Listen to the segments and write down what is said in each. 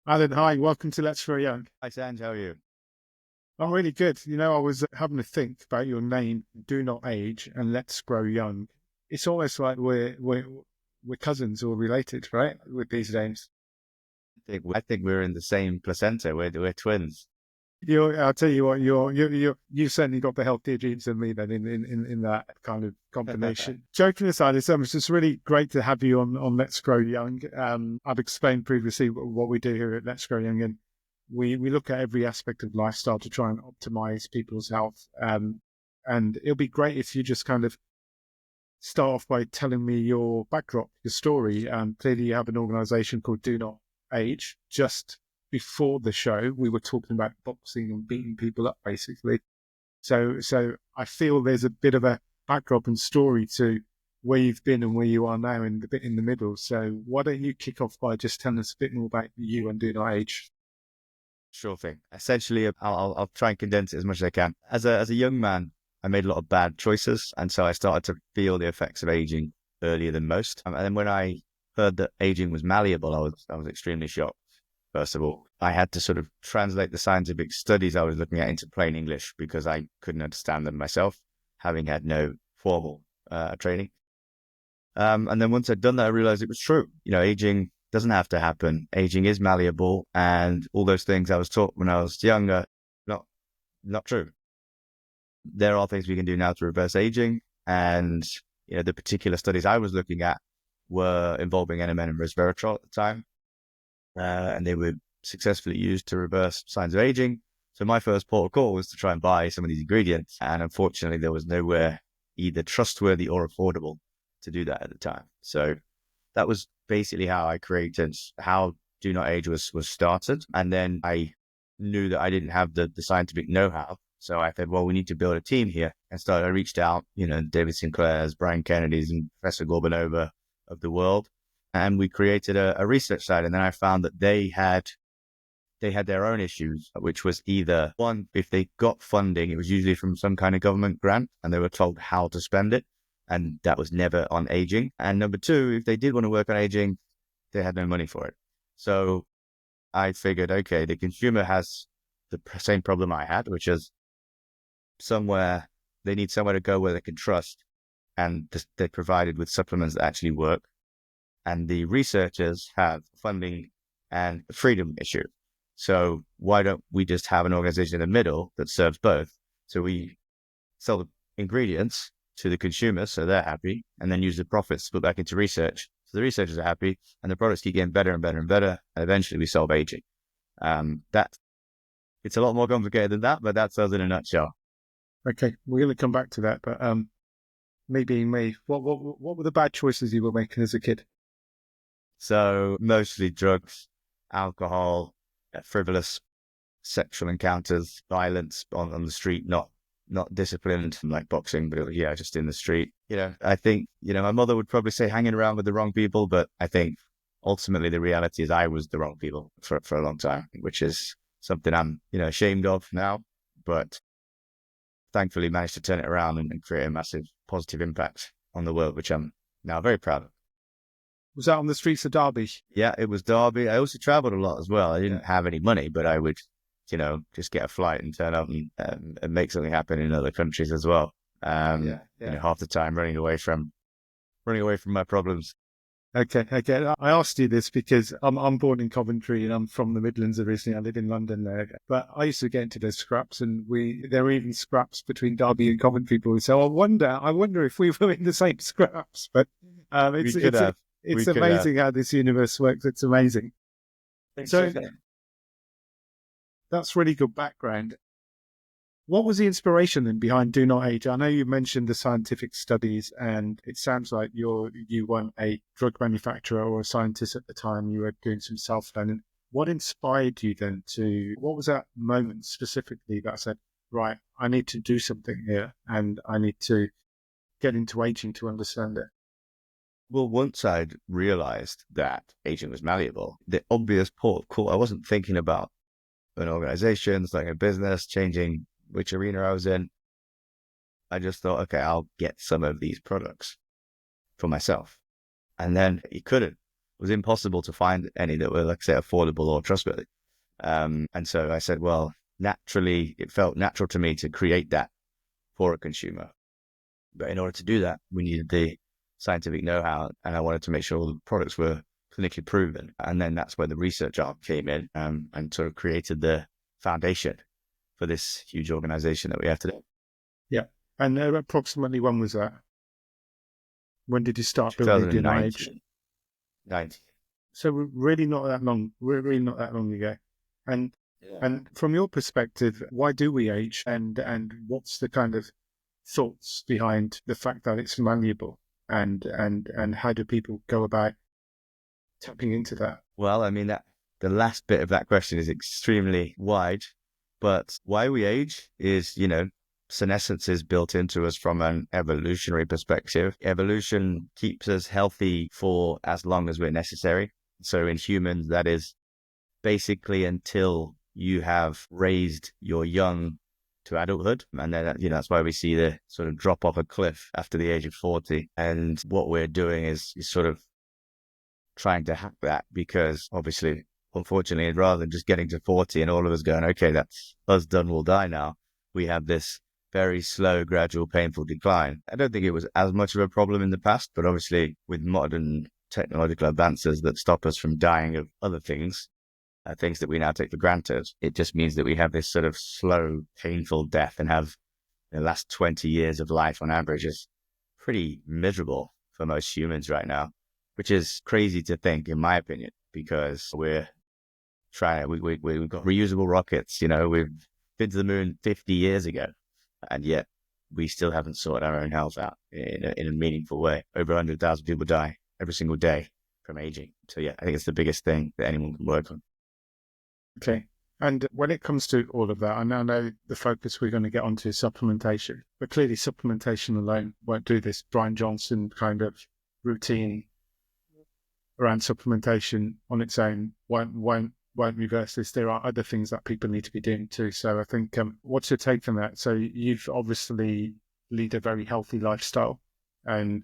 Alan, hi, welcome to Let's Grow Young. Hi, Sanj, how are you? I'm really good. I was having to think about your name, Do Not Age, and Let's Grow Young. It's almost like we're cousins or related, right? With these names. I think we're in the same placenta. We're twins. I'll tell you what, you certainly got the healthier genes than me then in that kind of combination. Joking aside, it's just really great to have you on Let's Grow Young. I've explained previously what we do here at Let's Grow Young, and we look at every aspect of lifestyle to try and optimize people's health. And it'll be great if you just kind of start off by telling me your backdrop, your story. Clearly, you have an organization called Do Not Age. Just before the show, we were talking about boxing and beating people up, basically. So I feel there's a bit of a backdrop and story to where you've been and where you are now, in the bit in the middle. So why don't you kick off by just telling us a bit more about you and Do Not Age? Sure thing. Essentially, I'll try and condense it as much as I can. As a young man, I made a lot of bad choices, and so I started to feel the effects of aging earlier than most. And then when I heard that aging was malleable, I was extremely shocked. First of all, I had to sort of translate the scientific studies I was looking at into plain English because I couldn't understand them myself, having had no formal training. And then once I'd done that, I realized it was true. Aging doesn't have to happen. Aging is malleable, and all those things I was taught when I was younger, not not true. There are things we can do now to reverse aging, and the particular studies I was looking at were involving NMN and resveratrol at the time, and they were successfully used to reverse signs of aging. So my first port of call was to try and buy some of these ingredients, and unfortunately, there was nowhere either trustworthy or affordable to do that at the time. So that was basically how Do Not Age was started. And then I knew that I didn't have the scientific know-how. So I said, well, we need to build a team here. And so I reached out, David Sinclair's, Brian Kennedy's, and Professor Gorbanova of the world. And we created a research site. And then I found that they had their own issues, which was either one, if they got funding, it was usually from some kind of government grant and they were told how to spend it. And that was never on aging. And number two, if they did want to work on aging, they had no money for it. So I figured, okay, the consumer has the same problem I had, which is they need somewhere to go where they can trust. And they're provided with supplements that actually work. And the researchers have funding and a freedom issue. So why don't we just have an organization in the middle that serves both? So we sell the ingredients to the consumer, so they're happy, and then use the profits to put back into research. So the researchers are happy, and the products keep getting better and better and better, and eventually we solve aging. That It's a lot more complicated than that, but that's us in a nutshell. Okay, we're going to come back to that, but maybe me. What were the bad choices you were making as a kid? So mostly drugs, alcohol, frivolous sexual encounters, violence on the street, not disciplined like boxing, but just in the street. I think, my mother would probably say hanging around with the wrong people, but I think ultimately the reality is I was the wrong people for a long time, which is something I'm, ashamed of now, but thankfully managed to turn it around and create a massive positive impact on the world, which I'm now very proud of. Was that on the streets of Derby? Yeah, it was Derby. I also traveled a lot as well. I didn't have any money, but I would, just get a flight and turn up and make something happen in other countries as well. Half the time running away from my problems. Okay. I asked you this because I'm born in Coventry and I'm from the Midlands originally. I live in London there, but I used to get into those scraps, and there were even scraps between Derby and Coventry boys. So I wonder if we were in the same scraps. But We could have. it's We could have. amazing how this universe works. It's amazing. So that's really good background. What was the inspiration then behind Do Not Age? I know you mentioned the scientific studies, and it sounds like you weren't a drug manufacturer or a scientist at the time. You were doing some self-learning. What inspired you then what was that moment specifically that said, right, I need to do something here and I need to get into aging to understand it? Well, once I'd realized that aging was malleable, the obvious port of call, I wasn't thinking about an organization, starting a business, changing which arena I was in. I just thought, okay, I'll get some of these products for myself. And then you couldn't. was impossible to find any that were, like I say, affordable or trustworthy. And so I said, well, naturally, it felt natural to me to create that for a consumer. But in order to do that, we needed the scientific know-how, and I wanted to make sure all the products were clinically proven. And then that's where the research arm came in, and sort of created the foundation for this huge organization that we have today. Yeah. And approximately when was that? When did you start building the NIH? 19. So we're really not that long. We're really not that long ago. And from your perspective, why do we age? And what's the kind of thoughts behind the fact that it's malleable? And how do people go about tapping into that? Well, I mean, that the last bit of that question is extremely wide, but why we age is, senescence is built into us from an evolutionary perspective. Evolution keeps us healthy for as long as we're necessary. So in humans, that is basically until you have raised your young to adulthood. And then, that's why we see the sort of drop off a cliff after the age of 40. And what we're doing is sort of trying to hack that, because obviously, unfortunately, rather than just getting to 40 and all of us going, okay, that's us done, we'll die now, we have this very slow, gradual, painful decline. I don't think it was as much of a problem in the past, but obviously with modern technological advances that stop us from dying of other things, things that we now take for granted, it just means that we have this sort of slow, painful death, and have the last 20 years of life on average is pretty miserable for most humans right now, which is crazy to think, in my opinion, because we're trying, we've got reusable rockets, we've been to the moon 50 years ago, and yet we still haven't sorted our own health out in a meaningful way. Over 100,000 people die every single day from aging. So yeah, I think it's the biggest thing that anyone can work on. Okay. And when it comes to all of that, I now know the focus we're going to get onto is supplementation, but clearly supplementation alone won't do this. Brian Johnson kind of routine around supplementation on its own won't reverse this. There are other things that people need to be doing too. So I think, what's your take on that? So you've obviously lead a very healthy lifestyle, and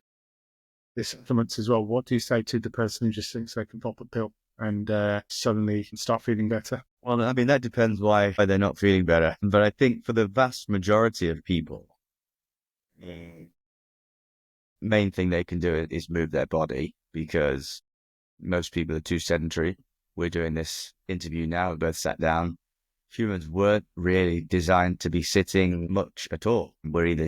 the supplements as well. What do you say to the person who just thinks they can pop a pill and suddenly start feeling better? Well, I mean, that depends why they're not feeling better. But I think for the vast majority of people, the main thing they can do is move their body, because most people are too sedentary. We're doing this interview now, we're both sat down. Humans weren't really designed to be sitting much at all.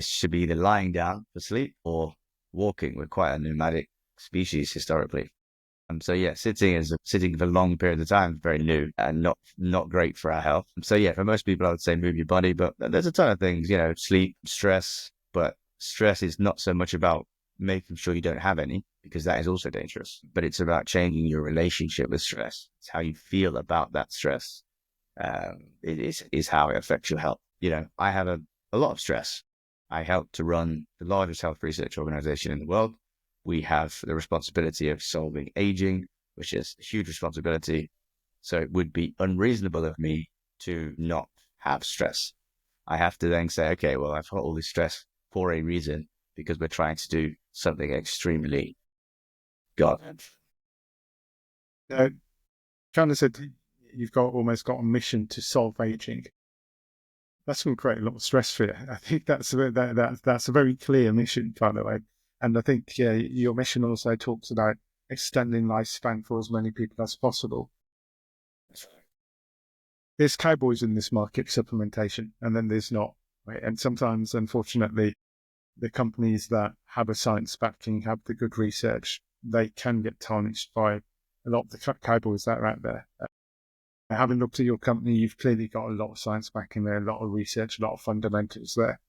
Should be either lying down for sleep or walking. We're quite a nomadic species historically. So yeah, sitting for long periods of time is very new and not great for our health. So yeah, for most people, I would say move your body, but there's a ton of things, sleep, stress, but stress is not so much about making sure you don't have any, because that is also dangerous, but it's about changing your relationship with stress. It's how you feel about that stress. It is how it affects your health. I have a lot of stress. I help to run the largest health research organization in the world. We have the responsibility of solving aging, which is a huge responsibility. So it would be unreasonable of me to not have stress. I have to then say, okay, well, I've got all this stress for a reason, because we're trying to do something extremely God. Kind of said you've almost got a mission to solve aging. That's going to create a lot of stress for you. I think that's a very clear mission, by the way. And I think your mission also talks about extending lifespan for as many people as possible. There's cowboys in this market, supplementation, and then there's not. Right? And sometimes, unfortunately, the companies that have a science backing, have the good research, they can get tarnished by a lot of the cowboys that are out there. Having looked at your company, you've clearly got a lot of science backing there, a lot of research, a lot of fundamentals there.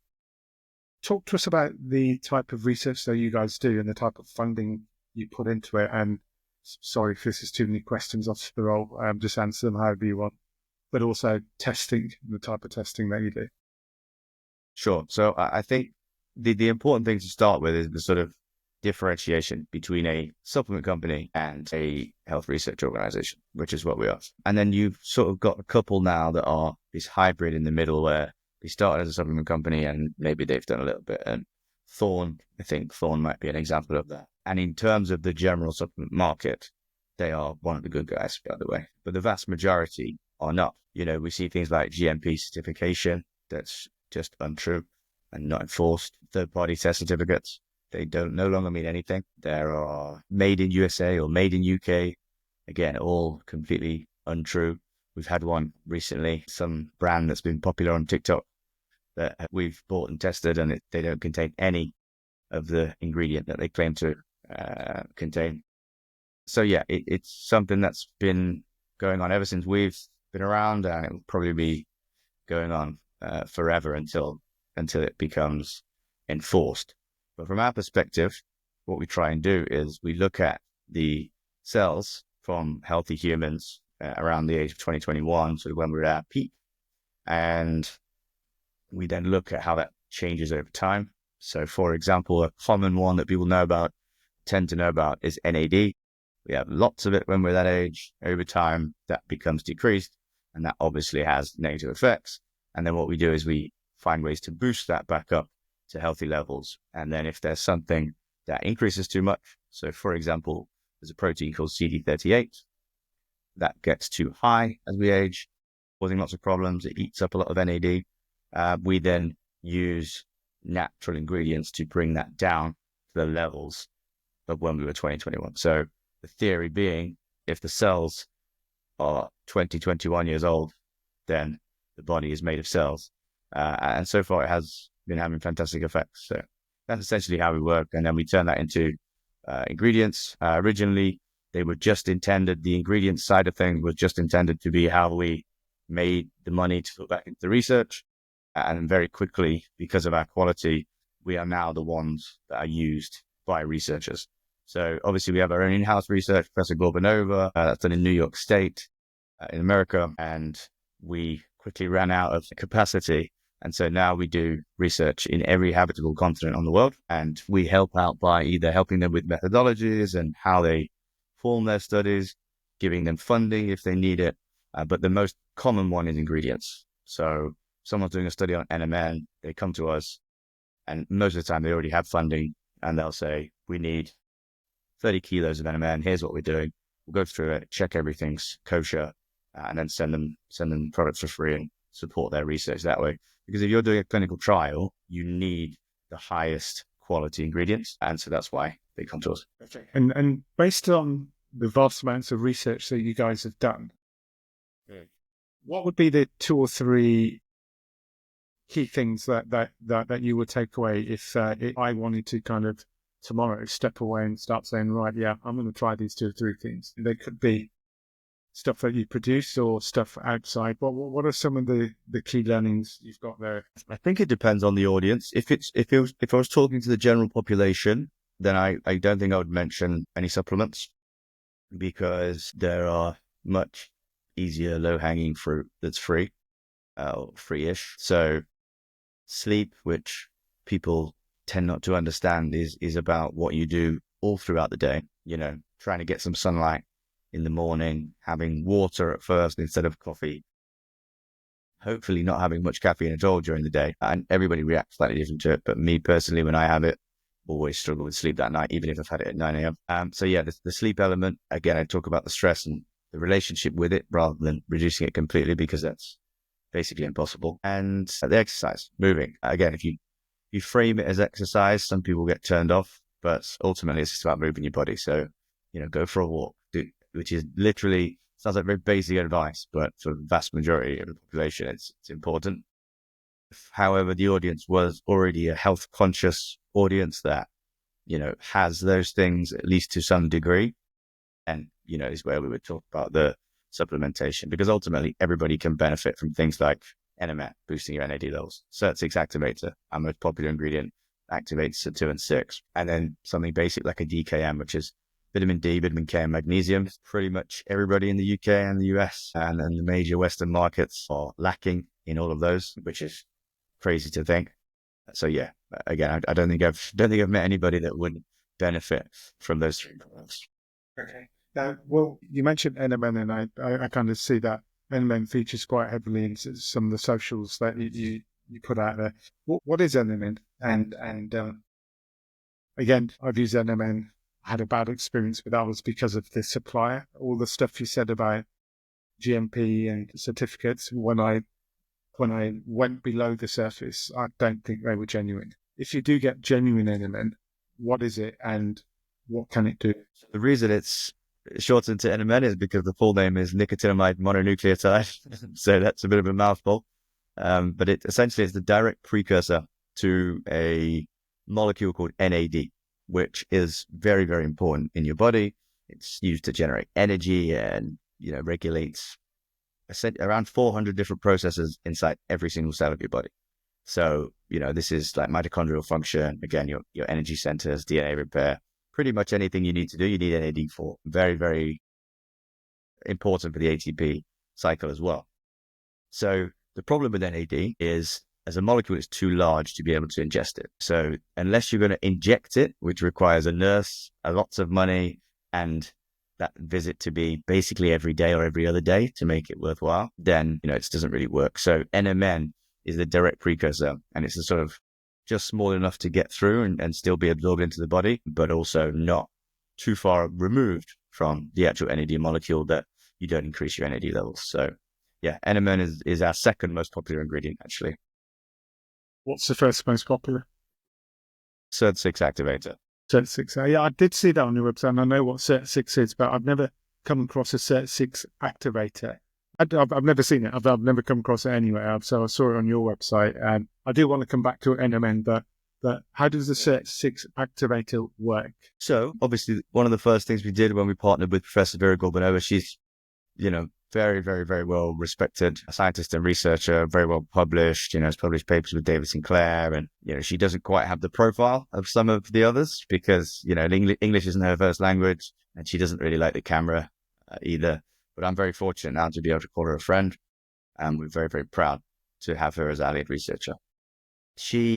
Talk to us about the type of research that you guys do and the type of funding you put into it. And sorry if this is too many questions off the roll, just answer them however you want. But also testing, the type of testing that you do. Sure. So I think the important thing to start with is the sort of differentiation between a supplement company and a health research organization, which is what we are. And then you've sort of got a couple now that are this hybrid in the middle, where they started as a supplement company and maybe they've done a little bit. And I think Thorn might be an example of that. And in terms of the general supplement market, they are one of the good guys, by the way. But the vast majority are not. We see things like GMP certification that's just untrue and not enforced. Third-party test certificates, they don't no longer mean anything. There are made in USA or made in UK. Again, all completely untrue. We've had one recently, some brand that's been popular on TikTok that we've bought and tested, and they don't contain any of the ingredient that they claim to contain. So yeah, it's something that's been going on ever since we've been around, and it will probably be going on forever until it becomes enforced. But from our perspective, what we try and do is we look at the cells from healthy humans around the age of 2021, sort of when we're at our peak, and we then look at how that changes over time. So, for example, a common one that people tend to know about is NAD. We have lots of it when we're that age. Over time, that becomes decreased, and that obviously has negative effects. And then what we do is we find ways to boost that back up to healthy levels. And then if there's something that increases too much, so for example, there's a protein called CD38 that gets too high as we age, causing lots of problems. It eats up a lot of NAD. We then use natural ingredients to bring that down to the levels of when we were 2021. So the theory being, if the cells are 21 years old, then the body is made of cells. And so far it has been having fantastic effects. So that's essentially how we work. And then we turn that into ingredients. Originally, the ingredients side of things was just intended to be how we made the money to put back into the research. And very quickly, because of our quality, we are now the ones that are used by researchers. So obviously we have our own in-house research, Professor Gorbanova, that's done in New York State, in America, and we quickly ran out of capacity. And so now we do research in every habitable continent on the world, and we help out by either helping them with methodologies and how they form their studies, giving them funding if they need it. But the most common one is ingredients. So someone's doing a study on NMN, they come to us, and most of the time they already have funding, and they'll say, we need 30 kilos of NMN, here's what we're doing. We'll go through it, check everything's kosher, and then send them products for free and support their research that way. Because if you're doing a clinical trial, you need the highest quality ingredients, and so that's why they come to us. Okay. And based on the vast amounts of research that you guys have done, what would be the 2 or 3 key things that you would take away if I wanted to kind of tomorrow step away and start saying, right, yeah, I'm going to try these 2 or 3 things? They could be stuff that you produce or stuff outside. What are some of the key learnings you've got there? I think it depends on the audience. If I was talking to the general population, then I don't think I would mention any supplements, because there are much easier low-hanging fruit that's free, free-ish. So sleep, which people tend not to understand, is about what you do all throughout the day. Trying to get some sunlight in the morning, having water at first instead of coffee, hopefully not having much caffeine at all during the day. And everybody reacts slightly different to it. But me personally, when I have it, always struggle with sleep that night, even if I've had it at 9 a.m. So yeah, the sleep element, again, I talk about the stress and the relationship with it rather than reducing it completely, because that's basically impossible. And the exercise, moving. Again, if you frame it as exercise, some people get turned off, but ultimately it's just about moving your body. So, go for a walk, which is literally, sounds like very basic advice, but for the vast majority of the population, it's important. However, the audience was already a health conscious audience that, has those things at least to some degree. And, is where we would talk about the supplementation, because ultimately everybody can benefit from things like NMN, boosting your NAD levels, SIRT6 activator, our most popular ingredient, activates Sarturins, and then something basic like a DKM, which is vitamin D, vitamin K, and magnesium. Pretty much everybody in the UK and the US and the major Western markets are lacking in all of those, which is crazy to think. So yeah, again, I don't think I've met anybody that wouldn't benefit from those 3 products. Okay. Now, well, you mentioned NMN, and I kind of see that NMN features quite heavily in some of the socials that you put out there. What is NMN? And again, I've used NMN had a bad experience with ours because of the supplier. All the stuff you said about GMP and certificates, when I went below the surface, I don't think they were genuine. If you do get genuine NMN, what is it and what can it do? The reason it's shortened to NMN is because the full name is nicotinamide mononucleotide. So that's a bit of a mouthful. But it essentially is the direct precursor to a molecule called NAD, which is very, very important in your body. It's used to generate energy and, regulates around 400 different processes inside every single cell of your body. So, this is like mitochondrial function, again, your energy centers, DNA repair, pretty much anything you need to do, you need NAD for. Very, very important for the ATP cycle as well. So the problem with NAD is, as a molecule, it's too large to be able to ingest it. So unless you're going to inject it, which requires a nurse, lots of money, and that visit to be basically every day or every other day to make it worthwhile, then, it doesn't really work. So NMN is the direct precursor, and it's a sort of just small enough to get through and still be absorbed into the body, but also not too far removed from the actual NAD molecule that you don't increase your NAD levels. So yeah, NMN is our second most popular ingredient, actually. What's the first most popular? SIRT6 activator. SIRT6. Yeah, I did see that on your website, and I know what SIRT6 is, but I've never come across a SIRT6 activator. I've never seen it. I've never come across it anywhere. So I saw it on your website, and I do want to come back to NMN, but how does the SIRT6 activator work? So obviously, one of the first things we did when we partnered with Professor Vera Gorbanova, she's, very, very, very well respected scientist and researcher, very well published, has published papers with David Sinclair. And, she doesn't quite have the profile of some of the others because, English isn't her first language, and she doesn't really like the camera either. But I'm very fortunate now to be able to call her a friend. And we're very, very proud to have her as our lead researcher. She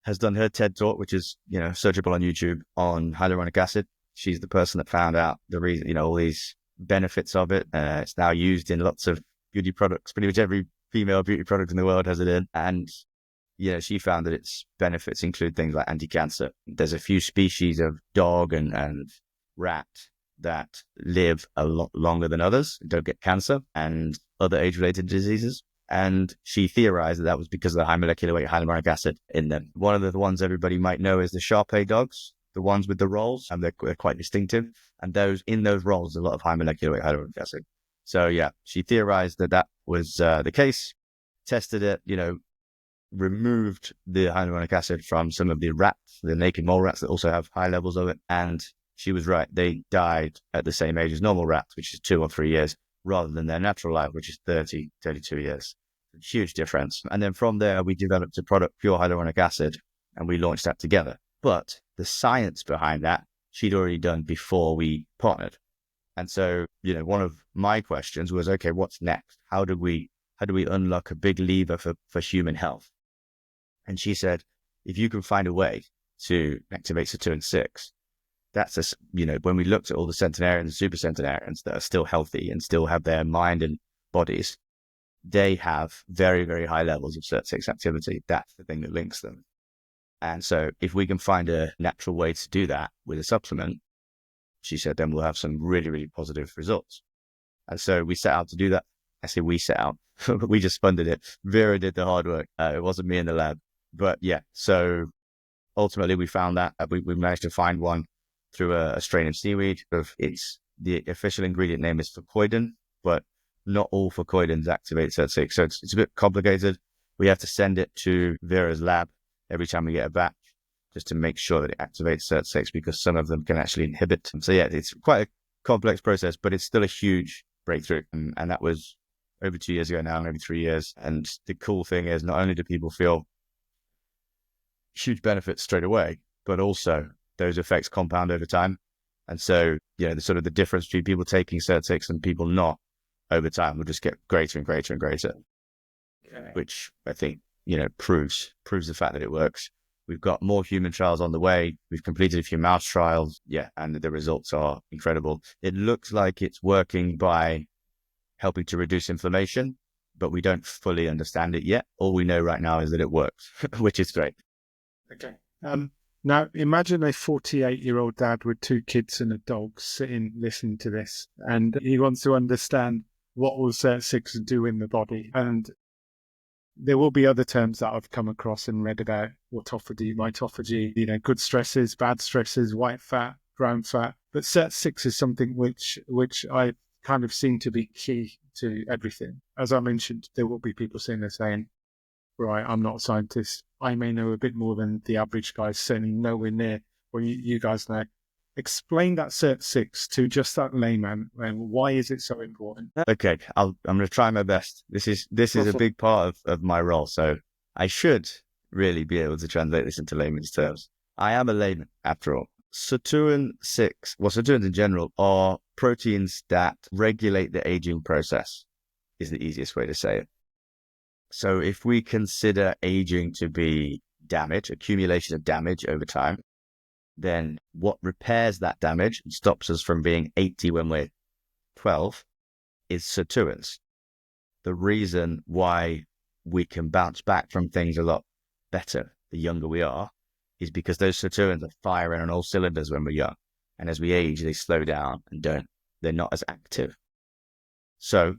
has done her TED talk, which is, searchable on YouTube, on hyaluronic acid. She's the person that found out the reason, all these benefits of it. It's now used in lots of beauty products. Pretty much every female beauty product in the world has it in. And, she found that its benefits include things like anti-cancer. There's a few species of dog and rat that live a lot longer than others, don't get cancer and other age-related diseases. And she theorized that was because of the high molecular weight hyaluronic acid in them. One of the ones everybody might know is the Shar-Pei dogs, the ones with the rolls, and they're quite distinctive. And in those rolls, a lot of high molecular weight hyaluronic acid. So yeah, she theorized that was the case, tested it, removed the hyaluronic acid from some of the rats, the naked mole rats that also have high levels of it. And she was right. They died at the same age as normal rats, which is 2 or 3 years, rather than their natural life, which is 30, 32 years. Huge difference. And then from there, we developed a product, pure hyaluronic acid, and we launched that together. But the science behind that, she'd already done before we partnered. And so, one of my questions was, okay, what's next? How do we unlock a big lever for human health? And she said, if you can find a way to activate Saturn-6, that's when we looked at all the centenarians and super centenarians that are still healthy and still have their mind and bodies, they have very, very high levels of SIRT6 activity. That's the thing that links them. And so if we can find a natural way to do that with a supplement, she said, then we'll have some really, really positive results. And so we set out to do that. I say we set out, but we just funded it. Vera did the hard work. It wasn't me in the lab. But yeah, so ultimately we found that we managed to find one through a strain of seaweed. The official ingredient name is fucoidin, but not all fucoidins activate SIRT6. So it's a bit complicated. We have to send it to Vera's lab every time we get a batch, just to make sure that it activates SIRT6, because some of them can actually inhibit. So yeah, it's quite a complex process, but it's still a huge breakthrough. And that was over 2 years ago now, maybe 3 years. And the cool thing is, not only do people feel huge benefits straight away, but also those effects compound over time. And so, the difference between people taking SIRT6 and people not over time will just get greater and greater and greater, which I think, proves the fact that it works. We've got more human trials on the way. We've completed a few mouse trials. Yeah. And the results are incredible. It looks like it's working by helping to reduce inflammation, but we don't fully understand it yet. All we know right now is that it works, which is great. Okay. Now, imagine a 48-year-old dad with 2 kids and a dog sitting listening to this, and he wants to understand what will SIRT6 do in the body. And there will be other terms that I've come across and read about: autophagy, mitophagy, good stresses, bad stresses, white fat, brown fat. But SIRT6 is something which I kind of seem to be key to everything. As I mentioned, there will be people sitting there saying, right, I'm not a scientist. I may know a bit more than the average guy, certainly nowhere near what you guys know. Explain that SIRT6 to just that layman, and why is it so important? Okay, I'm going to try my best. This is a big part of my role, so I should really be able to translate this into layman's terms. I am a layman, after all. Sarturins in general are proteins that regulate the aging process, is the easiest way to say it. So if we consider aging to be damage, accumulation of damage over time, then what repairs that damage and stops us from being 80 when we're 12 is Sarturins. The reason why we can bounce back from things a lot better the younger we are is because those Sarturins are firing on all cylinders when we're young. And as we age, they slow down and they're not as active. So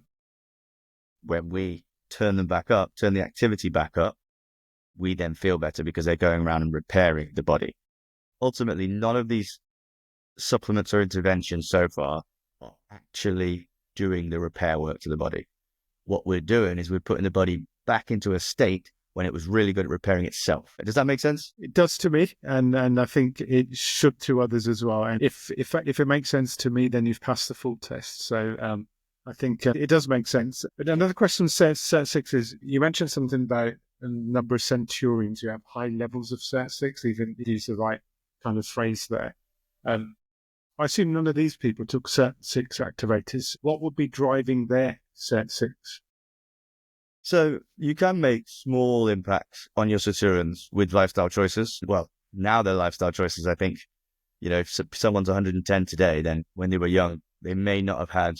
when we turn them back up, turn the activity back up, we then feel better because they're going around and repairing the body. Ultimately, none of these supplements or interventions so far are actually doing the repair work to the body. What we're doing is we're putting the body back into a state when it was really good at repairing itself. Does that make sense? It does to me, and I think it should to others as well. And if it makes sense to me, then you've passed the full test. So I think it does make sense. But another question says SIRT6 is, you mentioned something about a number of Centurions who have high levels of SIRT6, even use the right kind of phrase there. I assume none of these people took SIRT6 activators. What would be driving their SIRT6? So you can make small impacts on your Sarturins with lifestyle choices. Well, now they're lifestyle choices. I think, if someone's 110 today, then when they were young, they may not have had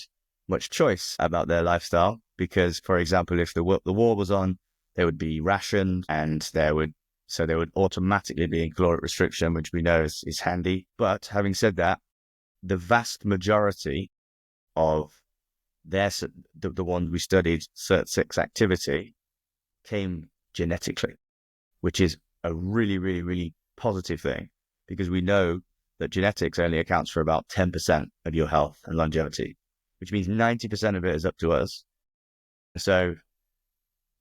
much choice about their lifestyle because, for example, if the war was on, they would be rationed and they would automatically be in caloric restriction, which we know is handy. But having said that, the vast majority of the ones we studied, SIRT6 activity, came genetically, which is a really, really, really positive thing because we know that genetics only accounts for about 10% of your health and longevity, which means 90% of it is up to us. So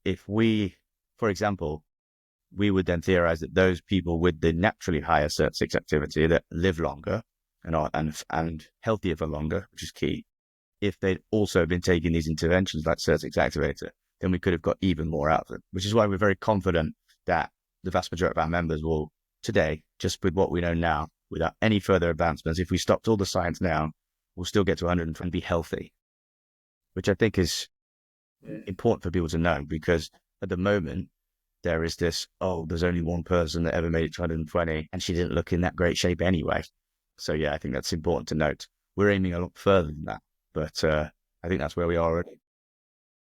if for example, we would then theorize that those people with the naturally higher SIRT6 activity that live longer and healthier for longer, which is key, if they'd also been taking these interventions like SIRT6 activator, then we could have got even more out of them, which is why we're very confident that the vast majority of our members will today, just with what we know now, without any further advancements, if we stopped all the science now, we'll still get to 120 and be healthy, which I think is important for people to know because at the moment, there is this, there's only one person that ever made it to 120 and she didn't look in that great shape anyway. So yeah, I think that's important to note. We're aiming a lot further than that, but I think that's where we are already.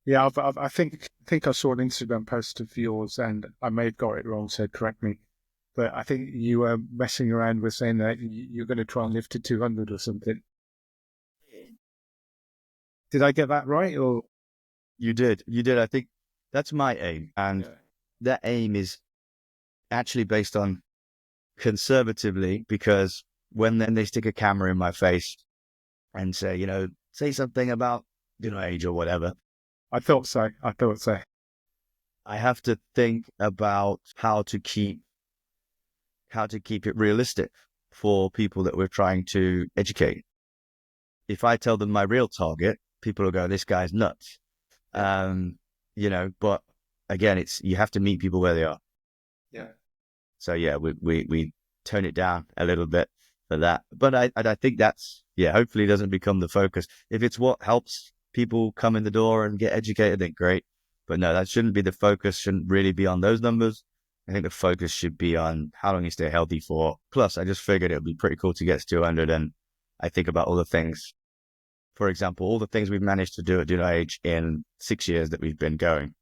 Yeah, I think I saw an Instagram post of yours and I may have got it wrong, so correct me. But I think you were messing around with saying that you're going to try and lift to 200 or something. Did I get that right? Or You did. I think that's my aim. And that aim is actually based on conservatively, because when then they stick a camera in my face and say, say something about, age or whatever. I thought so. I have to think about how to keep it realistic for people that we're trying to educate. If I tell them my real target, people will go, this guy's nuts. But again, you have to meet people where they are. Yeah. So yeah, we tone it down a little bit for that. But I think that's, hopefully it doesn't become the focus. If it's what helps people come in the door and get educated, then great. But no, that shouldn't be the focus, shouldn't really be on those numbers. I think the focus should be on how long you stay healthy for. Plus, I just figured it would be pretty cool to get to 200. And I think about all the things, for example, all the things we've managed to do at Do Not Age in 6 years that we've been going.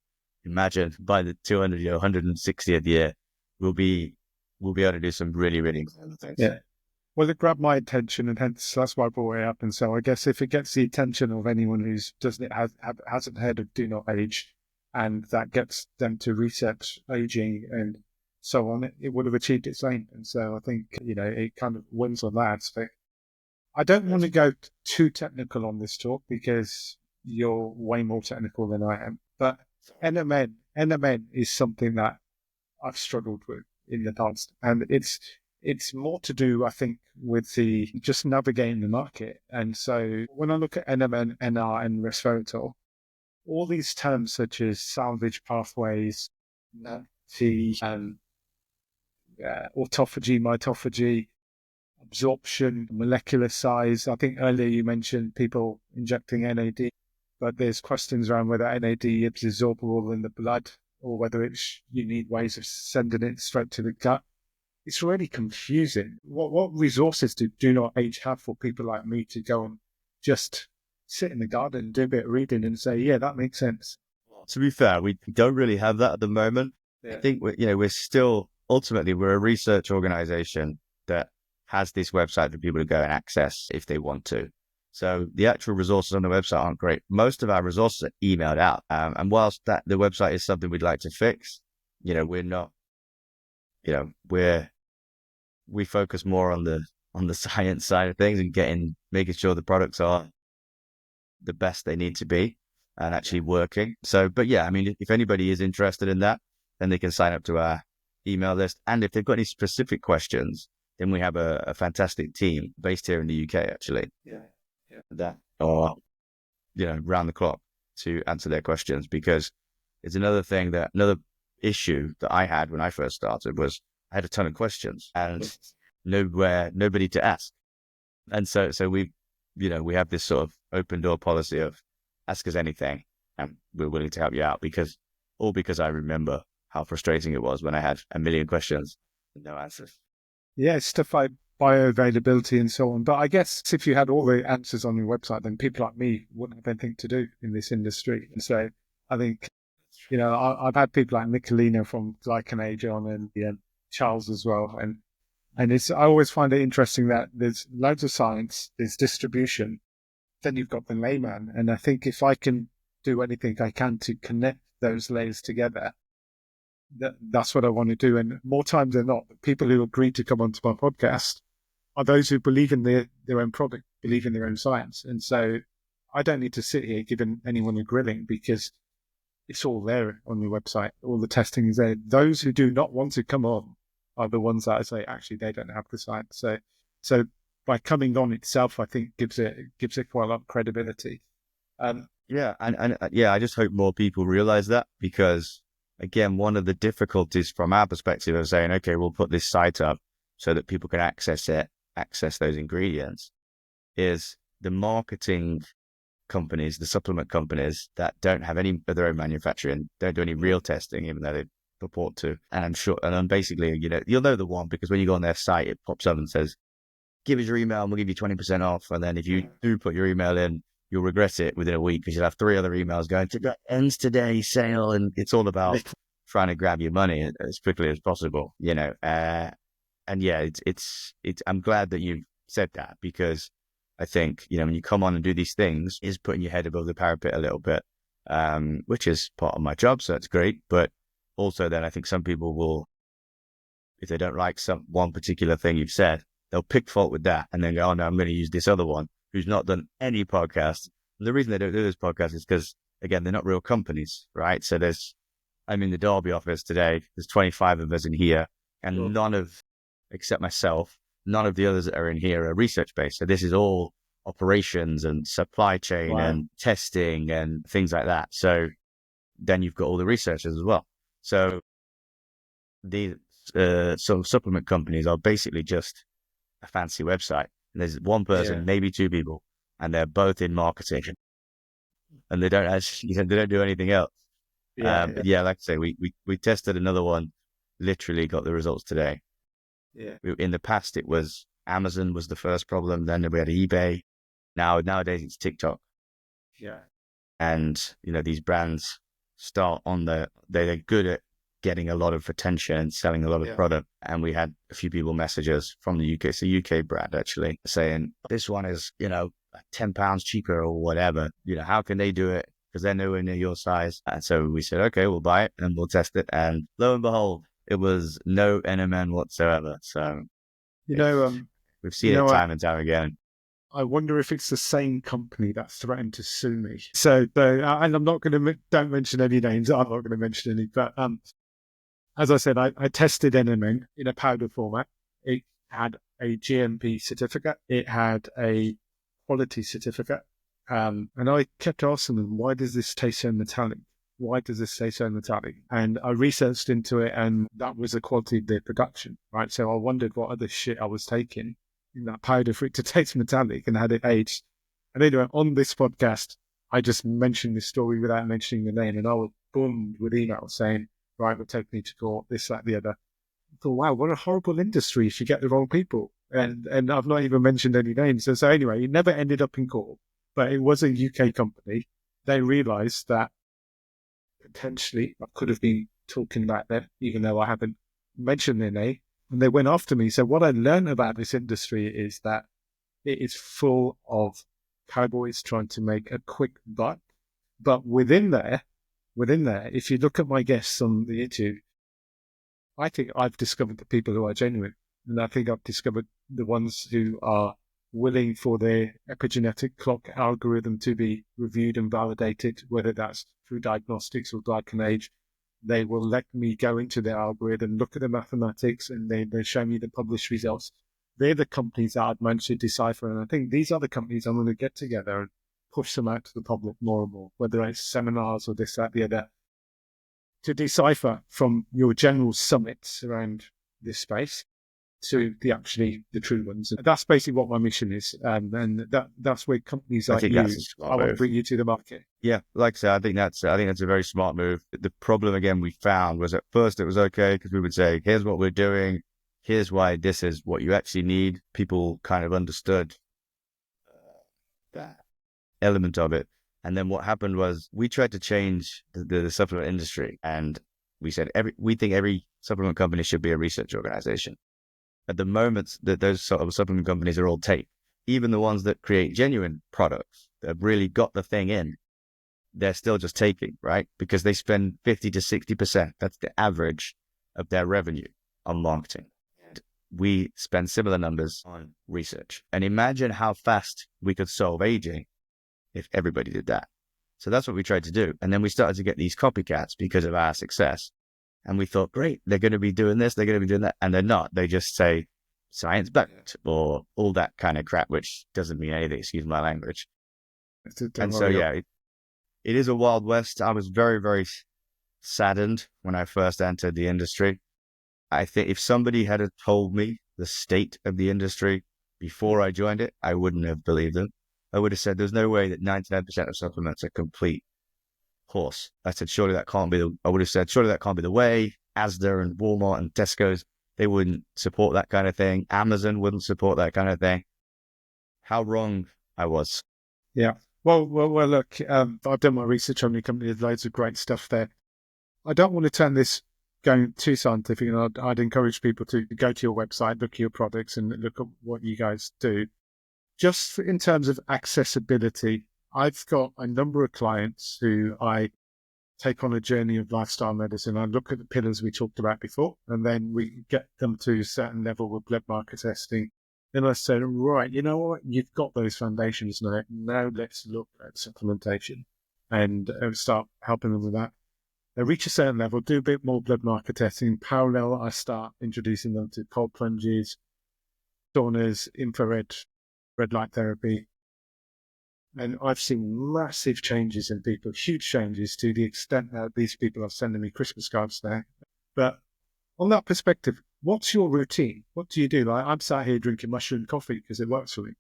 Imagine by the 200, 160th year, we'll we'll be able to do some really, really incredible things. Yeah. Well, it grabbed my attention, and hence that's why I brought it up. And so I guess if it gets the attention of anyone who's hasn't heard of Do Not Age, and that gets them to research aging and so on, it would have achieved its aim. And so I think, it kind of wins on that aspect. I don't want to go too technical on this talk because you're way more technical than I am. But NMN is something that I've struggled with in the past, and it's more to do, I think, with the just navigating the market. And so when I look at NMN, NR, and resveratrol, all these terms such as salvage pathways, the autophagy, mitophagy, absorption, molecular size. I think earlier you mentioned people injecting NAD, but there's questions around whether NAD is absorbable in the blood or whether you need ways of sending it straight to the gut. It's really confusing. What resources do Not Age have for people like me to go and just sit in the garden, do a bit of reading and say, yeah, that makes sense? To be fair, we don't really have that at the moment. Yeah. I think we're still, ultimately, we're a research organization that has this website for people to go and access if they want to. So the actual resources on the website aren't great. Most of our resources are emailed out. And whilst the website is something we'd like to fix, we're not, we focus more on the science side of things and making sure the products are the best they need to be and actually working. So, but yeah, I mean, if anybody is interested in that, then they can sign up to our email list. And if they've got any specific questions, then we have a fantastic team based here in the UK, actually. Yeah. That are, round the clock to answer their questions, because it's another issue that I had when I first started was I had a ton of questions and nobody to ask. And so we have this sort of open door policy of ask us anything and we're willing to help you out, because I remember how frustrating it was when I had a million questions and no answers. Yeah, stuff like bioavailability and so on. But I guess if you had all the answers on your website, then people like me wouldn't have anything to do in this industry. And so I think, I've had people like Nicolina from Glycanage on, and Charles as well. And I always find it interesting that there's loads of science, there's distribution, then you've got the layman. And I think if I can do anything I can to connect those layers together, that's what I want to do. And more times than not, the people who agree to come onto my podcast are those who believe in their own product, believe in their own science. And so I don't need to sit here giving anyone a grilling, because it's all there on the website. All the testing is there. Those who do not want to come on are the ones that I say, actually, they don't have the science. So by coming on itself, I think gives it quite a lot of credibility. Yeah. And I just hope more people realize that, because again, one of the difficulties from our perspective of saying, okay, we'll put this site up so that people can access those ingredients, is the marketing companies, the supplement companies that don't have any of their own manufacturing, don't do any real testing, even though they purport to. And I'm sure, and basically, you'll know the one, because when you go on their site, it pops up and says, give us your email and we'll give you 20% off. And then if you do put your email in, you'll regret it within a week, because you'll have 3 other emails going to the ends today sale. And it's all about trying to grab your money as quickly as possible, and yeah, I'm glad that you said that, because I think, when you come on and do these things, is putting your head above the parapet a little bit, which is part of my job. So that's great. But also then I think some people will, if they don't like one particular thing you've said, they'll pick fault with that and then go, oh no, I'm going to use this other one who's not done any podcasts. And the reason they don't do this podcast is because, again, they're not real companies, right? So I'm in the Derby office today. There's 25 of us in here, and except myself, none of the others that are in here are research-based. So this is all operations and supply chain and testing and things like that. So then you've got all the researchers as well. So these supplement companies are basically just a fancy website. And there's one person, maybe 2 people, and they're both in marketing, and they don't actually, they don't do anything else. But like I say, we tested another one, literally got the results today. Yeah. In the past, it was Amazon was the first problem. Then we had eBay. Nowadays it's TikTok. Yeah. And, these brands start they're good at getting a lot of attention and selling a lot of product. And we had a few people message us from the UK, it's a UK brand actually, saying this one is, £10 cheaper or whatever. How can they do it? Because they're nowhere near your size. And so we said, okay, we'll buy it and we'll test it. And lo and behold, it was no NMN whatsoever. So, we've seen it time and time again. I wonder if it's the same company that threatened to sue me. So, and I'm not going to, don't mention any names. I'm not going to mention any, but as I said, I tested NMN in a powder format. It had a GMP certificate. It had a quality certificate. And I kept asking them, why does this taste so metallic? Why does this taste so metallic? And I researched into it, and that was the quality of their production, right? So I wondered what other shit I was taking in that powder for it to taste metallic and had it aged. And anyway, on this podcast, I just mentioned this story without mentioning the name, and I was bombed with emails saying, right, we're taking it to court, this, that, the other. I thought, wow, what a horrible industry if you get the wrong people. And I've not even mentioned any names. So anyway, it never ended up in court, but it was a UK company. They realized that potentially I could have been talking about them, even though I haven't mentioned their name. And they went after me. So what I learned about this industry is that it is full of cowboys trying to make a quick buck. But within there, if you look at my guests on the YouTube, I think I've discovered the people who are genuine. And I think I've discovered the ones who are willing for their epigenetic clock algorithm to be reviewed and validated, whether that's through diagnostics or glycan. They will let me go into their algorithm, look at the mathematics, and they show me the published results. They're the companies that I've managed to decipher. And I think these are the companies I'm going to get together and push them out to the public more and more, whether it's seminars or this, that, the other, to decipher from your general summits around this space to the true ones. And that's basically what my mission is. And that's where companies like you, I want to bring you to the market. Yeah, like I said, I think that's a very smart move. The problem again we found was at first it was okay because we would say, here's what we're doing, here's why this is what you actually need. People kind of understood that element of it. And then what happened was we tried to change the supplement industry, and we said we think every supplement company should be a research organization. At the moment, that those sort of supplement companies are all tape. Even the ones that create genuine products that have really got the thing in, they're still just taping, right? Because they spend 50 to 60%. That's the average of their revenue on marketing. And we spend similar numbers on research. And imagine how fast we could solve aging if everybody did that. So that's what we tried to do. And then we started to get these copycats because of our success. And we thought, great, they're going to be doing this, they're going to be doing that. And they're not. They just say science-backed or all that kind of crap, which doesn't mean anything, excuse my language. And so, yeah, it is a Wild West. I was very, very saddened when I first entered the industry. I think if somebody had told me the state of the industry before I joined it, I wouldn't have believed them. I would have said there's no way that 99% of supplements are complete horse. I said, surely that can't be I would have said, surely that can't be the way. Asda and Walmart and Tesco's, they wouldn't support that kind of thing. Amazon wouldn't support that kind of thing. How wrong I was. Yeah. Well, look, I've done my research on your company. There's loads of great stuff there. I don't want to turn this going too scientific, and I'd encourage people to go to your website, look at your products and look at what you guys do. Just in terms of accessibility, I've got a number of clients who I take on a journey of lifestyle medicine. I look at the pillars we talked about before, and then we get them to a certain level with blood marker testing. Then I said, right, you know what? You've got those foundations now. Now let's look at supplementation and start helping them with that. They reach a certain level, do a bit more blood marker testing. In parallel, I start introducing them to cold plunges, saunas, infrared, red light therapy. And I've seen massive changes in people, huge changes, to the extent that these people are sending me Christmas cards now. But on that perspective, what's your routine? What do you do? Like, I'm sat here drinking mushroom coffee because it works for me.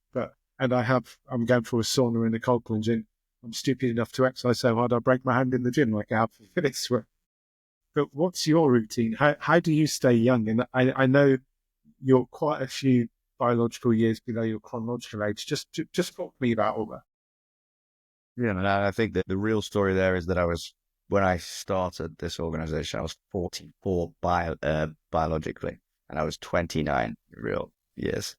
I'm going for a sauna and a cold plunge. I'm stupid enough to exercise so hard I break my hand in the gym like I have for this one. But what's your routine? How do you stay young? And I know you're quite a few biological years below your chronological age. Just talk to me about all that. Yeah, and I think that the real story there is that I was when I started this organization, I was 44 biologically, and I was 29 in real years.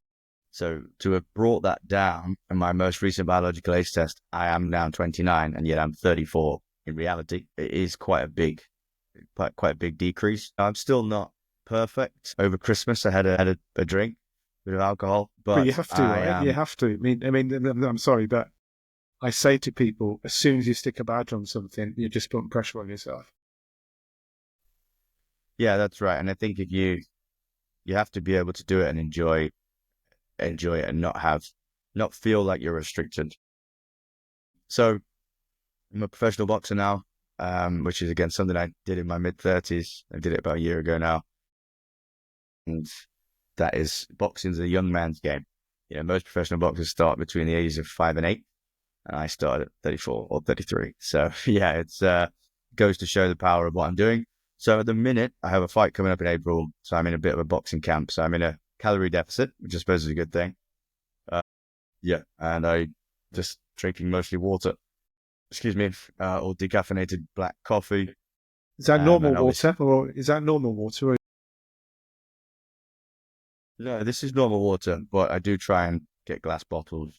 So to have brought that down in my most recent biological age test, I am now 29, and yet I'm 34 in reality. It is quite a big decrease. I'm still not perfect. Over Christmas, I had a drink, a bit of alcohol, But but you have to, right? You have to. I'm sorry, but I say to people, as soon as you stick a badge on something, you're just putting pressure on yourself. yeah, that's right. And I think if you have to be able to do it and enjoy it and not feel like you're restricted. So I'm a professional boxer now, which is again something I did in my mid-30s. I did it about a year ago now. And that is, boxing's a young man's game. You know, most professional boxers start between the ages of 5 and 8, and I started at 34 or 33. So yeah, it's goes to show the power of what I'm doing. So at the minute, I have a fight coming up in April, so I'm in a bit of a boxing camp. So I'm in a calorie deficit, which I suppose is a good thing. Yeah, and I just drinking mostly water, or decaffeinated black coffee. Is that normal water, or is that normal water? Or... No, this is normal water, but I do try and get glass bottles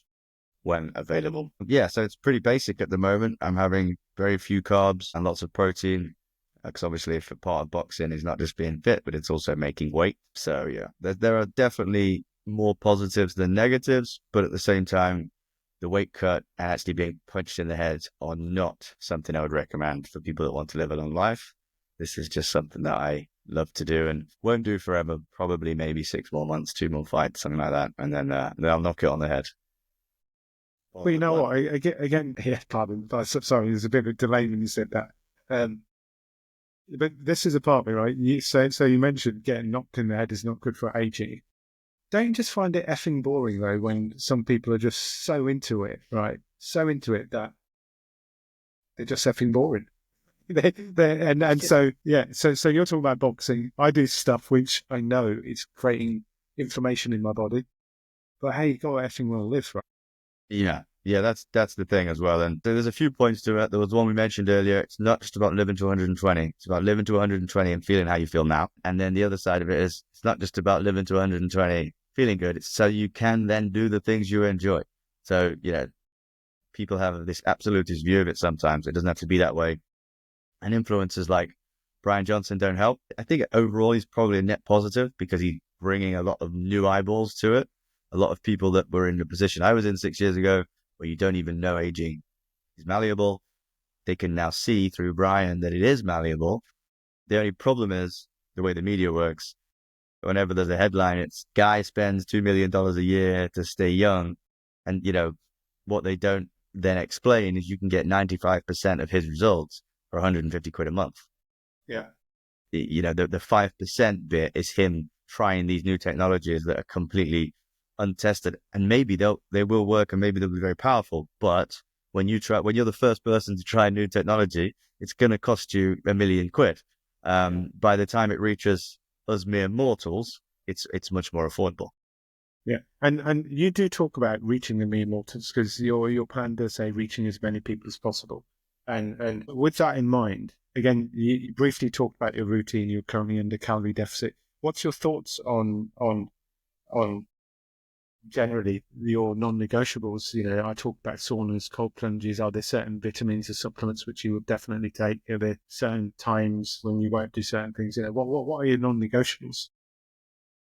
when available. Yeah, so it's pretty basic at the moment. I'm having very few carbs and lots of protein, because obviously if a part of boxing is not just being fit, but it's also making weight. So yeah, there are definitely more positives than negatives, but at the same time, the weight cut and actually being punched in the head are not something I would recommend for people that want to live a long life. This is just something that I love to do and won't do forever, probably maybe 6 more months, 2 more fights, something like that. And then I'll knock it on the head. Well, you know what? Again, yeah, pardon. Sorry, there's a bit of a delay when you said that. But this is a part of it, right? So you mentioned getting knocked in the head is not good for aging. Don't you just find it effing boring though when some people are just so into it, right? So into it that they're just effing boring. So yeah, so you're talking about boxing. I do stuff which I know is creating inflammation in my body, but hey, you got to effing well live, right? Yeah, that's the thing as well. And there's a few points to it. There was one we mentioned earlier. It's not just about living to 120. It's about living to 120 and feeling how you feel now. And then the other side of it is it's not just about living to 120, feeling good. It's so you can then do the things you enjoy. So, people have this absolutist view of it sometimes. It doesn't have to be that way. And influencers like Brian Johnson don't help. I think overall he's probably a net positive because he's bringing a lot of new eyeballs to it. A lot of people that were in the position I was in 6 years ago, where you don't even know aging is malleable. They can now see through Brian that it is malleable. The only problem is the way the media works. Whenever there's a headline, it's guy spends $2 million a year to stay young. And, what they don't then explain is you can get 95% of his results for 150 quid a month. Yeah. The 5% bit is him trying these new technologies that are completely untested, and maybe they will work and maybe they'll be very powerful. But when you're the first person to try new technology, it's going to cost you $1 million. By the time it reaches us mere mortals, it's much more affordable. Yeah, and you do talk about reaching the mere mortals because your plan does say reaching as many people as possible, and with that in mind, again, you briefly talked about your routine. You're currently under calorie deficit. What's your thoughts on generally your non-negotiables? I talk about saunas, cold plunges. Are there certain vitamins or supplements which you would definitely take? Are there certain times when you won't do certain things? What are your non-negotiables?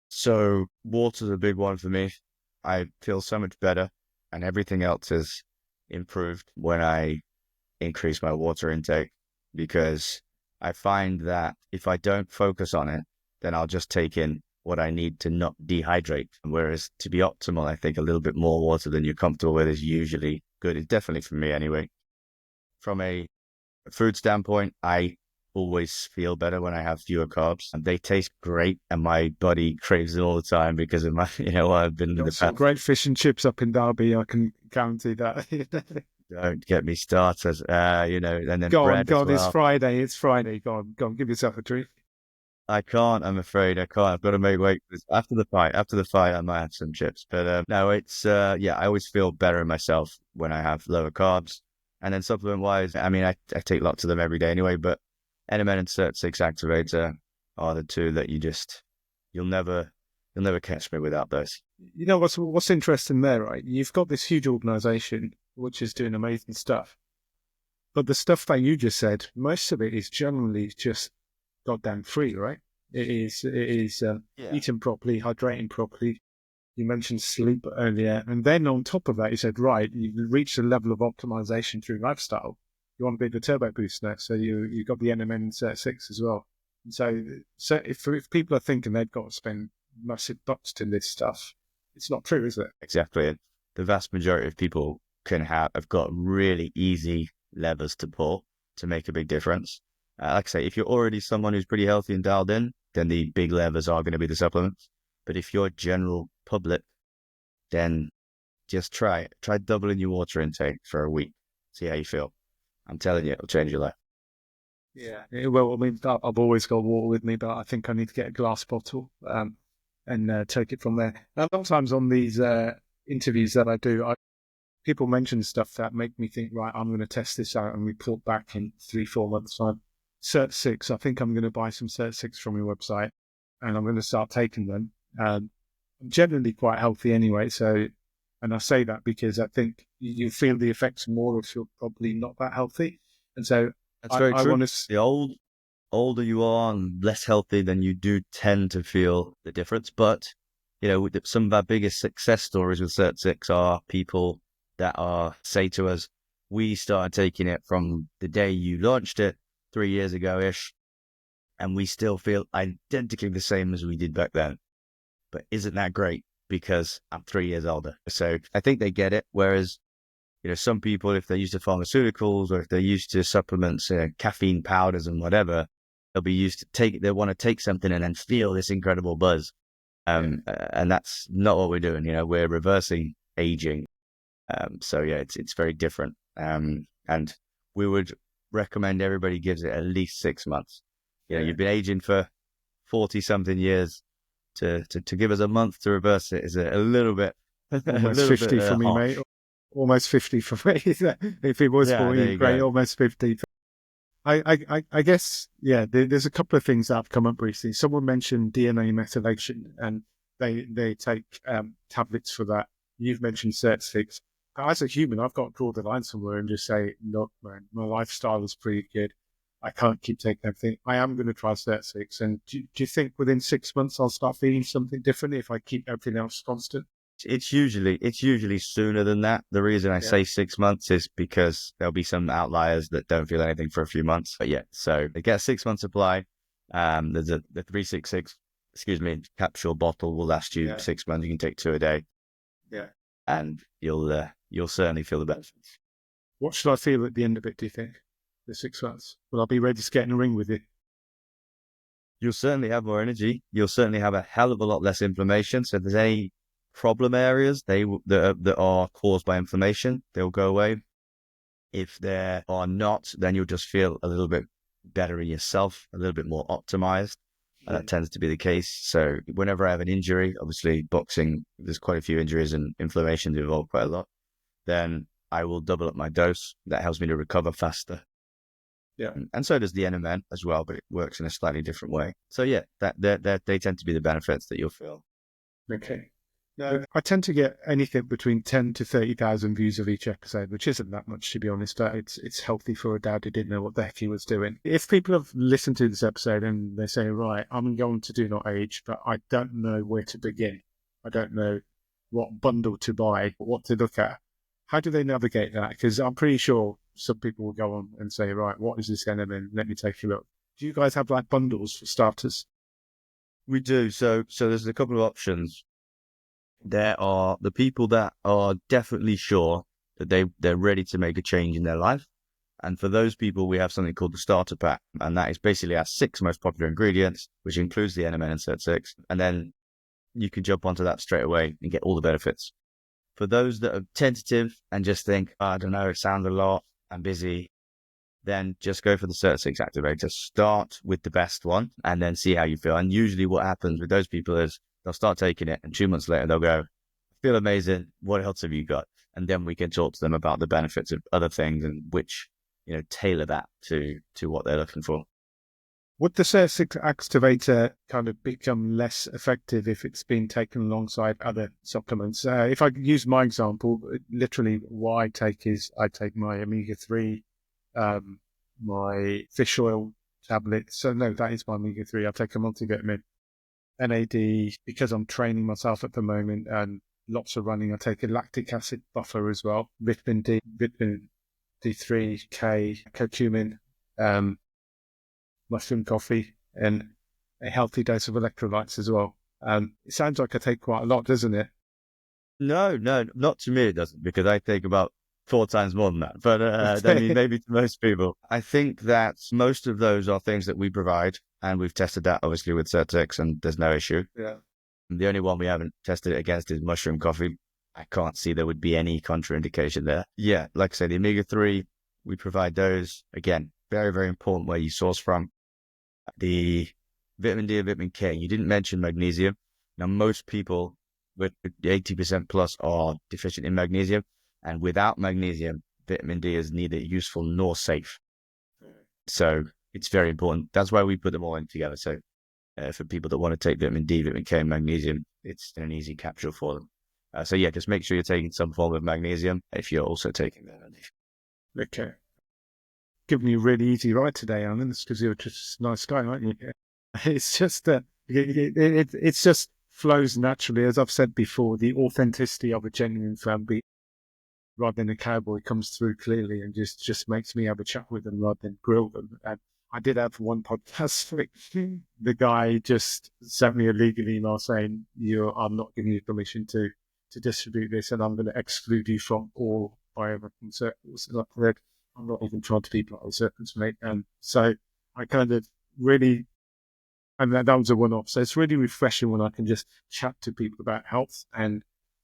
So water's a big one for me. I feel so much better, and everything else is improved when I increase my water intake, because I find that if I don't focus on it, then I'll just take in what I need to not dehydrate. Whereas to be optimal, I think a little bit more water than you're comfortable with is usually good. It's definitely for me anyway. From a food standpoint, I always feel better when I have fewer carbs, and they taste great, and my body craves them all the time because of my, I've been in the past. Great fish and chips up in Derby, I can guarantee that. Don't get me started, and then go bread on, as well. It's Friday. Go on, give yourself a treat. I can't, I'm afraid I can't. I've got to make weight after the fight. After the fight, I might have some chips. But no, it's, I always feel better in myself when I have lower carbs. And then supplement wise, I mean, I take lots of them every day anyway, but NMN and SIRT6 activator are the two that you'll never catch me without those. You know what's interesting there, right? You've got this huge organization which is doing amazing stuff, but the stuff that you just said, most of it is generally just goddamn free, right? It is eating properly, hydrating properly. You mentioned sleep earlier, and then on top of that, you said, right, you've reached a level of optimization through lifestyle. You want to be the turbo boost now, so you've got the NMN and SIRT6 as well. And so if people are thinking they've got to spend massive bucks to this stuff, it's not true, is it? Exactly. The vast majority of people have got really easy levers to pull to make a big difference. Like I say, if you're already someone who's pretty healthy and dialed in, then the big levers are going to be the supplements. But if you're general public, then just try doubling your water intake for a week. See how you feel. I'm telling you, it'll change your life. Yeah. Well, I mean, I've always got water with me, but I think I need to get a glass bottle and take it from there. Now, sometimes on these interviews that I do, people mention stuff that make me think, right, I'm going to test this out and report back in 3-4 months' time. SIRT6, I think I'm going to buy some SIRT6 from your website, and I'm going to start taking them. I'm generally quite healthy anyway, so, and I say that because I think you feel the effects more if you're probably not that healthy. And so That's very true. I want to... The older you are and less healthy, then you do tend to feel the difference. But, you know, some of our biggest success stories with SIRT6 are people that say to us, we started taking it from the day you launched it 3 years ago-ish, and we still feel identically the same as we did back then. But isn't that great? Because I'm 3 years older. So I think they get it. Whereas, you know, some people, if they're used to pharmaceuticals or if they're used to supplements, caffeine powders and whatever, they'll be used to they want to take something and then feel this incredible buzz. And that's not what we're doing. You know, we're reversing aging. So yeah, it's very different. And we would recommend everybody gives it at least 6 months. You know, you've been aging for 40 something years. To give us a month to reverse it is a little bit almost 50 for me, harsh. mate. Almost 50 for me. If it was 40, great. Go. Almost 50. I guess, there's a couple of things that have come up recently. Someone mentioned DNA methylation, and they take tablets for that. You've mentioned SIRT6. As a human, I've got to draw the line somewhere and just say, look, man, my lifestyle is pretty good. I can't keep taking everything. I am going to try SIRT6. And do you think within 6 months I'll start feeling something different if I keep everything else constant? It's usually sooner than that. The reason I say 6 months is because there'll be some outliers that don't feel anything for a few months. But yeah, so they get a 6 month supply. There's the 366, capsule bottle will last you 6 months. You can take 2 a day. Yeah. And you'll certainly feel the benefits. What should I feel at the end of it, do you think? The 6 months? Will I be ready to get in the ring with it? You'll certainly have more energy. You'll certainly have a hell of a lot less inflammation. So if there's any problem areas that are caused by inflammation, they'll go away. If there are not, then you'll just feel a little bit better in yourself, a little bit more optimized. That tends to be the case. So whenever I have an injury, obviously boxing, there's quite a few injuries and inflammations involved quite a lot, then I will double up my dose. That helps me to recover faster. Yeah. And so does the NMN as well, but it works in a slightly different way. So yeah, they tend to be the benefits that you'll feel. Okay. No, I tend to get anything between 10 to 30,000 views of each episode, which isn't that much, to be honest. It's healthy for a dad who didn't know what the heck he was doing. If people have listened to this episode and they say, right, I'm going to do not age, but I don't know where to begin. I don't know what bundle to buy, what to look at. How do they navigate that? Because I'm pretty sure some people will go on and say, right, what is this NMN? Let me take a look. Do you guys have like bundles for starters? We do. So there's a couple of options. There are the people that are definitely sure that they're ready to make a change in their life. And for those people, we have something called the starter pack. And that is basically our 6 most popular ingredients, which includes the NMN and SIRT6. And then you can jump onto that straight away and get all the benefits. For those that are tentative and just think, I don't know, it sounds a lot, I'm busy, then just go for the SIRT6 activator. Start with the best one and then see how you feel. And usually what happens with those people is they'll start taking it and 2 months later they'll go, I feel amazing. What else have you got? And then we can talk to them about the benefits of other things and which, tailor that to what they're looking for. Would the SIRT6 activator kind of become less effective if it's been taken alongside other supplements? If I use my example, literally what I take is I take my omega-3, my fish oil tablets. So no, that is my omega-3. I take a multivitamin, NAD, because I'm training myself at the moment and lots of running. I take a lactic acid buffer as well, vitamin D, vitamin D3, K, curcumin, mushroom coffee, and a healthy dose of electrolytes as well. It sounds like I take quite a lot, doesn't it? No, not to me it doesn't, because I take about 4 times more than that. But I mean, maybe to most people. I think that most of those are things that we provide, and we've tested that obviously with SIRT6, and there's no issue. Yeah. The only one we haven't tested it against is mushroom coffee. I can't see there would be any contraindication there. Yeah, like I say, the omega-3, we provide those. Again, very, very important where you source from. The vitamin D and vitamin K, you didn't mention magnesium. Now, most people with 80% plus are deficient in magnesium. And without magnesium, vitamin D is neither useful nor safe. So it's very important. That's why we put them all in together. So for people that want to take vitamin D, vitamin K, and magnesium, it's an easy capsule for them. So yeah, just make sure you're taking some form of magnesium if you're also taking vitamin D. Okay. Giving you a really easy ride today, Alan. It's because you're just a nice guy, aren't you? It's just that it's just flows naturally. As I've said before, the authenticity of a genuine fan beat rather than a cowboy comes through clearly and just makes me have a chat with them rather than grill them. And I did have one podcast. The guy just sent me a legal email saying, I'm not giving you permission to distribute this, and I'm going to exclude you from all biohacking circles. And I said, I'm not even trying to be part of circles, mate. And so I kind of really, and that was a one-off. So it's really refreshing when I can just chat to people about health and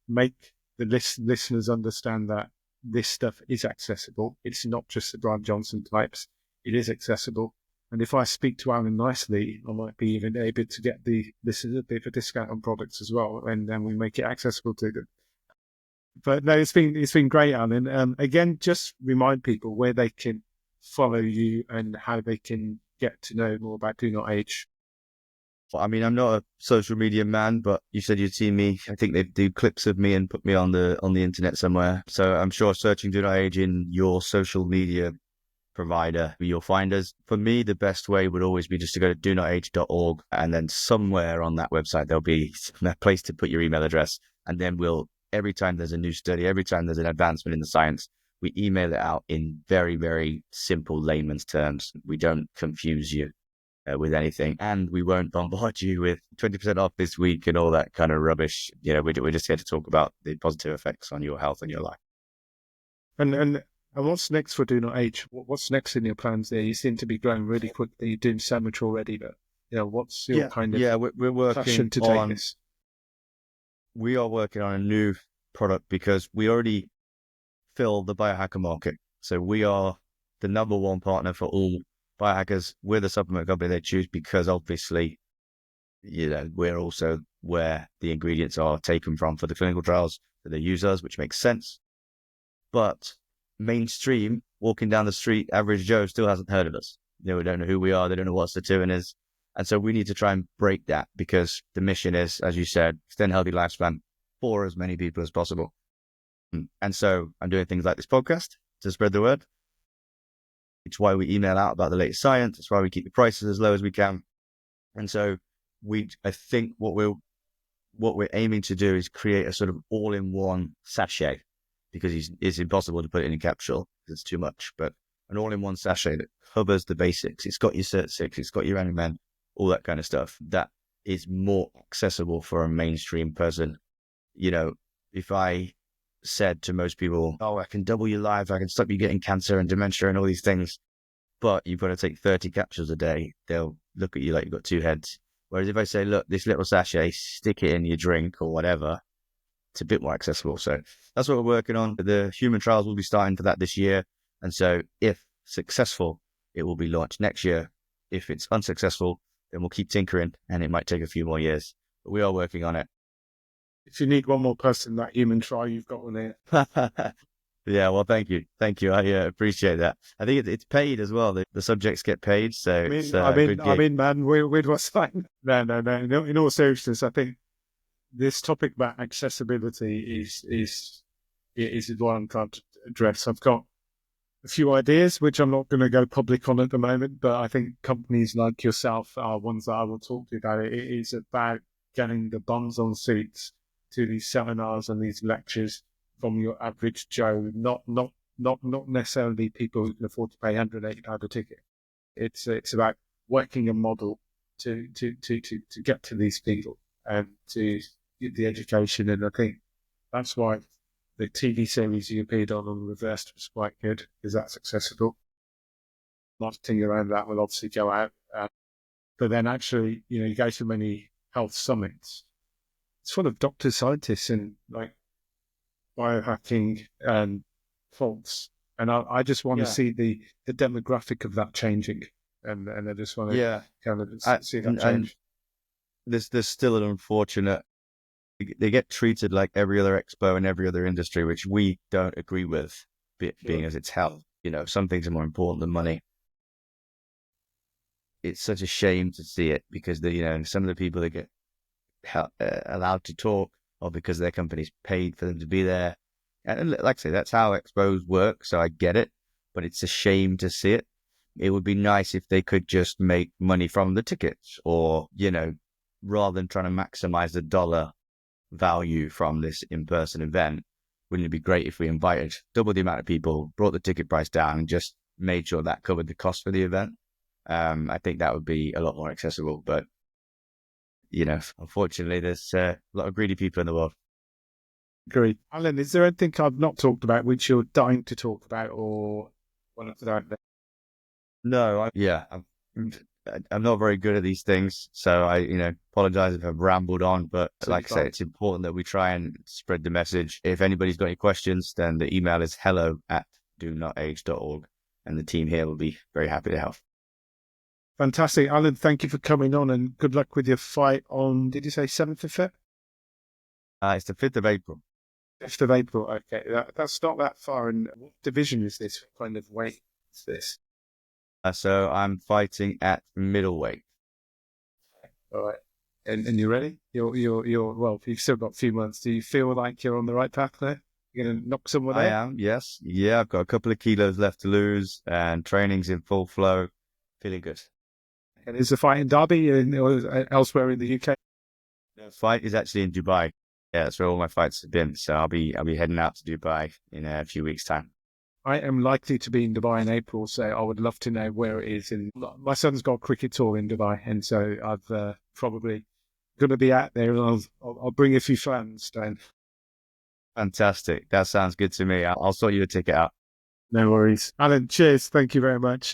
make the listeners understand that this stuff is accessible. It's not just the Brian Johnson types. It is accessible. And if I speak to Alan nicely, I might be even able to get the listeners a bit of a discount on products as well. And then we make it accessible to them. But no, it's been great, Alan. Again, just remind people where they can follow you and how they can get to know more about Do Not Age. Well, I mean, I'm not a social media man, but you said you'd seen me. I think they do clips of me and put me on the internet somewhere. So I'm sure searching Do Not Age in your social media provider, you'll find us. For me, the best way would always be just to go to donotage.org, and then somewhere on that website there'll be a place to put your email address, and then every time there's a new study, every time there's an advancement in the science, we email it out in very, very simple layman's terms. We don't confuse you with anything, and we won't bombard you with 20% off this week and all that kind of rubbish. We're just here to talk about the positive effects on your health and your life. And what's next for Do Not Age? What's next in your plans there? You seem to be growing really quickly. You're doing so much already, but what's your kind of we're working passion to take this? We are working on a new product because we already fill the biohacker market. So we are the number one partner for all biohackers. We're the supplement company they choose because obviously, we're also where the ingredients are taken from for the clinical trials that they use us, which makes sense. But mainstream, walking down the street, average Joe still hasn't heard of us. We don't know who we are. They don't know what Sarturin is. And so we need to try and break that, because the mission is, as you said, extend healthy lifespan for as many people as possible. And so I'm doing things like this podcast to spread the word. It's why we email out about the latest science. It's why we keep the prices as low as we can. And so I think what we're aiming to do is create a sort of all-in-one sachet, because it's impossible to put it in a capsule because it's too much, but an all-in-one sachet that covers the basics. It's got your SIRT6, it's got your NMN, all that kind of stuff. That is more accessible for a mainstream person. If I said to most people, I can double your life, I can stop you getting cancer and dementia and all these things, but you've got to take 30 capsules a day, they'll look at you like you've got two heads. Whereas if I say, look, this little sachet, stick it in your drink or whatever, it's a bit more accessible. So that's what we're working on. The human trials will be starting for that this year. And so if successful, it will be launched next year. If it's unsuccessful, then we'll keep tinkering and it might take a few more years. But we are working on it. If you need one more person in that human trial, you've got one here. Yeah, well, thank you. Thank you. I appreciate that. I think it's paid as well. The subjects get paid, so it's a good I'm gig. in, man. Where do I sign? No. In all seriousness, I think this topic about accessibility is what I'm trying to address. I've got a few ideas, which I'm not going to go public on at the moment, but I think companies like yourself are ones that I will talk to you about. It is about getting the bums on seats to these seminars and these lectures from your average Joe, not necessarily people who can afford to pay £180 a ticket. It's about working a model to get to these people and to get the education. And I think that's why the TV series you appeared on Reversed was quite good, because that's accessible. Marketing around that will obviously go out. But then actually, you go to many health summits. It's full of doctors, scientists, and like biohacking and faults. And I just want to see the demographic of that changing. And I just want to kind of see that change. And there's still an unfortunate, they get treated like every other expo and every other industry, which we don't agree with, being as it's health. Some things are more important than money. It's such a shame to see it, because some of the people that get allowed to talk, or because their company's paid for them to be there. And like I say, that's how expos work, so I get it, but it's a shame to see it. It would be nice if they could just make money from the tickets, or, rather than trying to maximize the dollar value from this in-person event. Wouldn't it be great if we invited double the amount of people, brought the ticket price down, and just made sure that covered the cost for the event? I think that would be a lot more accessible, but unfortunately, there's a lot of greedy people in the world. Agree. Alan, is there anything I've not talked about which you're dying to talk about, or want to put out there? No, I'm not very good at these things, so I, apologize if I've rambled on, but like I say, it's important that we try and spread the message. If anybody's got any questions, then the email is hello@donotage.org, and the team here will be very happy to help. Fantastic. Alan, thank you for coming on, and good luck with your fight on, did you say 7th of February? It's the 5th of April. 5th of April, okay. That's not that far. And what division is this? What kind of weight is this? So I'm fighting at middleweight. All right. And you ready? You're well, you've still got a few months. Do you feel like you're on the right path there? You're going to knock someone out? I am, yes. Yeah, I've got a couple of kilos left to lose, and training's in full flow. Feeling good. And is the fight in Derby or elsewhere in the UK? The fight is actually in Dubai. Yeah, that's where all my fights have been. So I'll be heading out to Dubai in a few weeks' time. I am likely to be in Dubai in April, so I would love to know where it is. And my son's got a cricket tour in Dubai, and so I've probably going to be out there, and I'll bring a few fans down. Fantastic. That sounds good to me. I'll sort you a ticket out. No worries. Alan, cheers. Thank you very much.